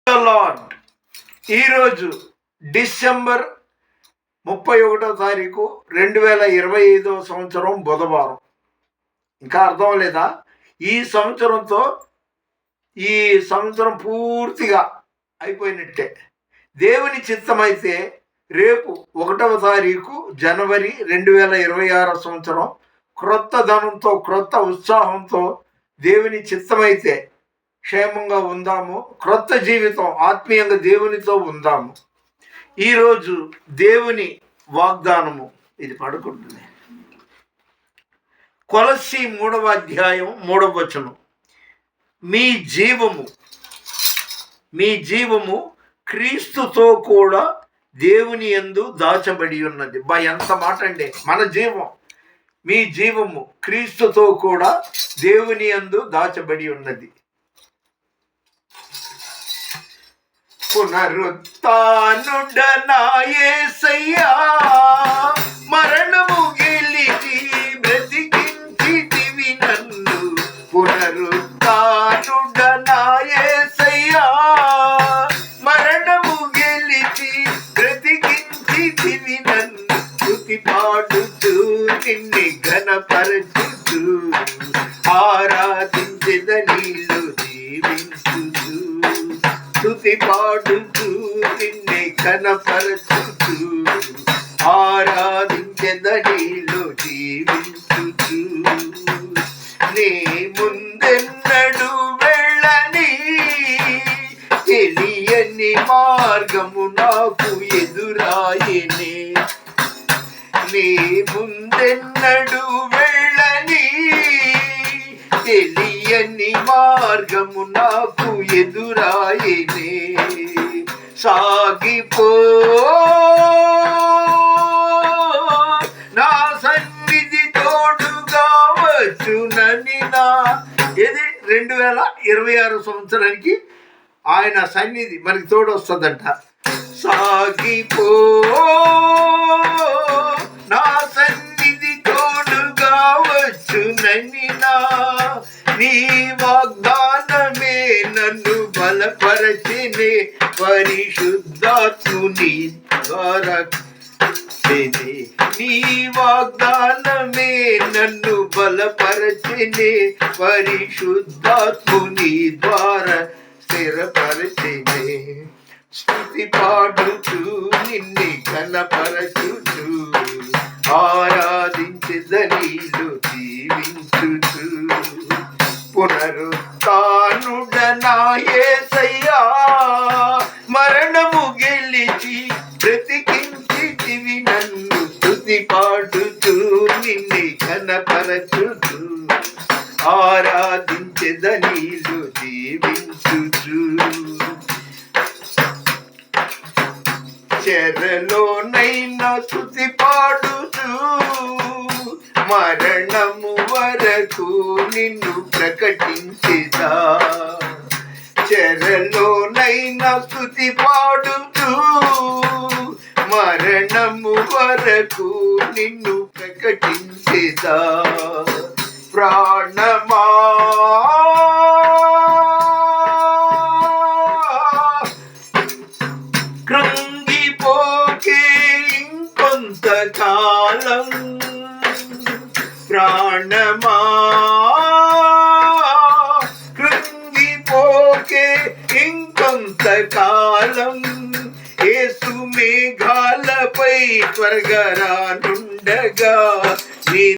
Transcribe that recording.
Lord. ఈరోజు December 31వ తారీఖు 2025 సంవత్సరం బుధవారం. ఇంకా అర్థం లేదా? ఈ సంవత్సరం పూర్తిగా అయిపోయినట్టే. దేవుని చిత్తమైతే రేపు 1వ తారీఖు జనవరి 2026 సంవత్సరం క్రొత్త ధనంతో, క్రొత్త ఉత్సాహంతో దేవుని చిత్తమైతే క్షేమంగా ఉందాము. క్రొత్త జీవితం ఆత్మీయంగా దేవునితో ఉందాము. ఈరోజు దేవుని వాగ్దానము ఇది పడుకుంటుంది. కొలస్సీ 3వ అధ్యాయం 3వ వచనం. మీ జీవము క్రీస్తుతో కూడా దేవుని యందు దాచబడి ఉన్నది. ఎంత మాట అండి! మన జీవం, మీ జీవము క్రీస్తుతో కూడా దేవుని యందు దాచబడి ఉన్నది. పునరుత్థానుడనా యేసయ్యా, మరణము గెలిచి బ్రతికించితివి నన్ను. పునరుత్థానుడనా యేసయ్యా, మరణము గెలిచి బ్రతికించితివి నన్ను. స్తుతి పాడుతూ నిన్ను ఘనపరచుతూ ఆరాధించెదనిలో జీవించుతూ. స్తుతి పాడుతూ నిన్నే కనపరచుతూ ఆరాధించెదనిలో జీవించుతూ. నీ ముందెన్నడు వెళ్ళని తెలియని మార్గము నాకు ఎదురాయనే. నీ ముందెన్నడు వెళ్ళని తెలియని మార్గము నాకు ఎదురాయనే. సాగిపో నా సన్నిధి తోడుగా వచ్చునని ఇది 2026 సంవత్సరానికి ఆయన సన్నిధి మనకి తోడు వస్తుందంట. సాగిపో నా సన్నిధి తోడుగా వచ్చునని నీ వాగ్దానమే నన్ను బలపరచినే. పరిశుద్ధాత్ముని ద్వారా నీ వాగ్దానమే నన్ను బలపరచినే. పరిశుద్ధాత్ముని ద్వారా స్థిరపరచినే. స్తుతి పాడుచు నిన్ను కనపరచుచు ఆరాధించెదనిలో జీవించుచు. పునరుత్థానుడనా యేసయ్యా, మరణము గెలిచి బ్రతికించితివి నన్ను. స్తుతి పాడుతూ నిన్ను కనపరచుచు ఆరాధించెదనిలో జీవించుచు. చెరలోనైనా స్తుతి పాడుచు మరణము వరకు నిన్ను ప్రకటించేదా. చెరలోనైనా స్తుతి పాడుచు మరణము వరకు నిన్ను ప్రకటించేదా. ప్రాణమా కృంగిపోకే ఇంకొంతకాలం. ప్రాణమా కృంగిపోకే ఇంకొంతకాలం. యేసు మేఘాలపై త్వరగా రానుండగా